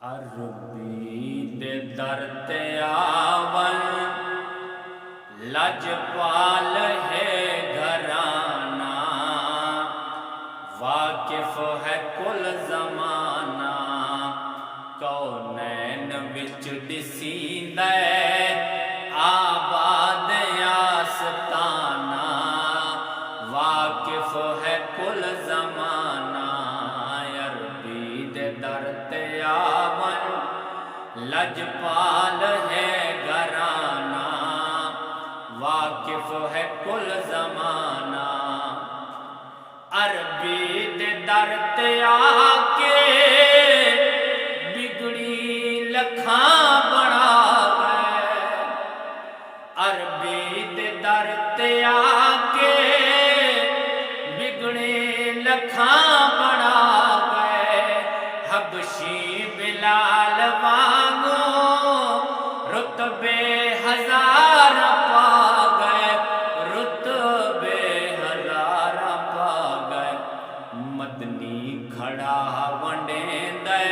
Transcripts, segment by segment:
عربی دے در تے آون لجپال ہے گھرانہ، واقف ہے کل زمانہ، کونین وچ ڈسیندے آباد آستانہ، واقف ہے کل زمانہ۔ عربی دے در تے آون لجپال ہے گھرانہ، واقف ہے کل زمانہ۔ عربی دے در تے آ کے بگڑی لکھاں بنا گئے، عربی دے در تے آ کے بگڑی لکھاں بنا گئے، حبشی بلال وانگو رتبے ہزار پا گئے، رتبے ہزار پا گئے۔ مدنی کھڑا ونڈیں دے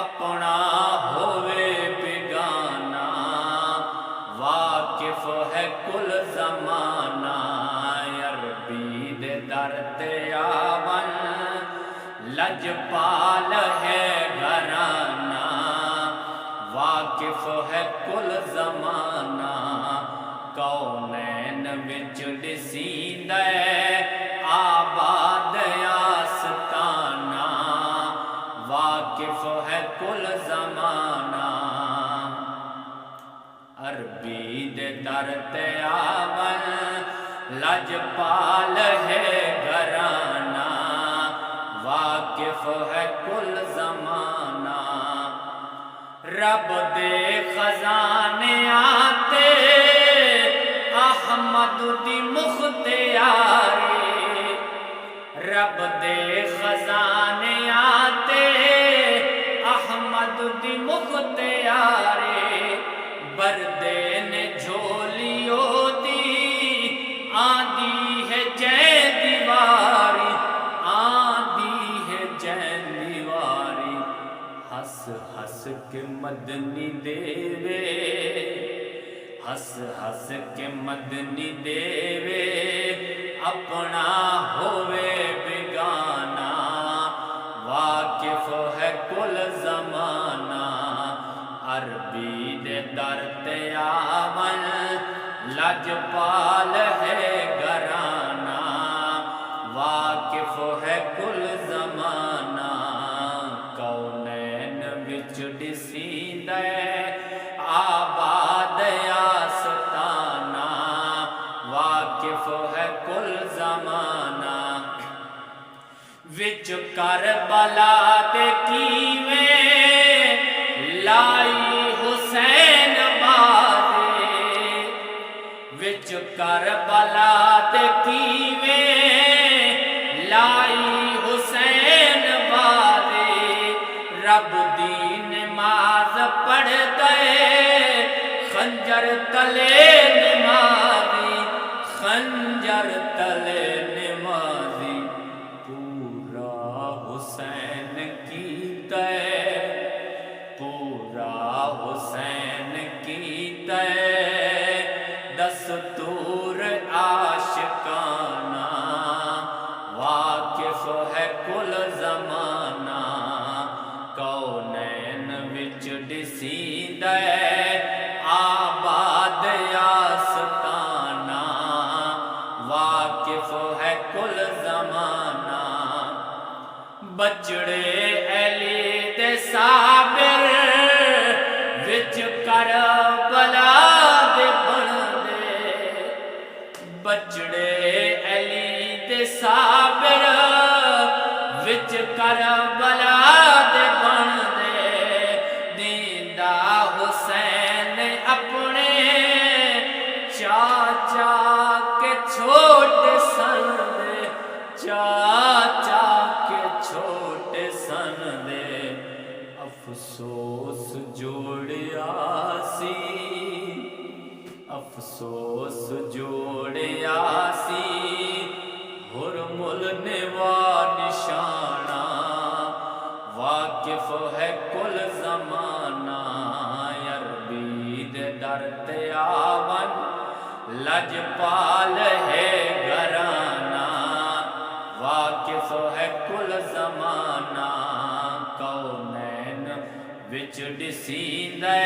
اپنا ہوئے بیگانہ، واقف ہے کل زمانہ۔ عربی دے در تے آون لجپال ہے گھرانہ، واقف ہے کل زمانہ، کونین وچ ڈسیندے آباد آستانہ، واقف ہے کل زمانہ۔ عربی دے در تے آون لجپال ہے گھرانہ، واقف ہے کل زمانہ۔ رب دے خزانے آتے احمد دی مختیاری، رب دے خزانے آتے احمد دی مختیاری، بردے نے جھولیوں دی آندی ہے جے دیواری، آندی ہے جے دیواری۔ ہس ہس کے مدنی دیوے، ہس ہس کے مدنی دیوے اپنا ہوئے بیگانہ، واقف ہے کل زمانہ۔ عربی دے در تے آون لجپال ہے گھرانہ، واقف ہے کل زمانہ، کونین وچ ڈسیندے آباد آستانہ، واقف ہے کل زمانہ۔ وچ کربلا تے کیویں لائی حسین بازے، وچ کربلا تے کیویں لائی حسین بازے، رب دی نماز پڑھ گئے خنجر تلے نمازی، خنجر تلے نمازی، پورا حسین کیتا ہے، پورا حسین کیتا ہے، دستور عاشقانہ، واقف ہے کل زمانہ، کونین وچ ڈسیندے آباد آستانہ، واقف ہے کل زمانہ۔ بچڑے علی دے صابر وچ کربلا دے بن دے، بچڑے علی دے صابر وچ کربلا دے بن دے، دیندا حسین اپنے چاچا کے چھوٹے سن دے، چاچا کے چھوٹے سن دے، افسوس جوڑیا سی، افسوس جوڑیا سی، ہرمل نوا نشانہ، واقف ہے کل زمانہ عربی دے در تے آون لجپال ہے گھرانہ واقف ہے کل زمانہ کونین وچ ڈسیندے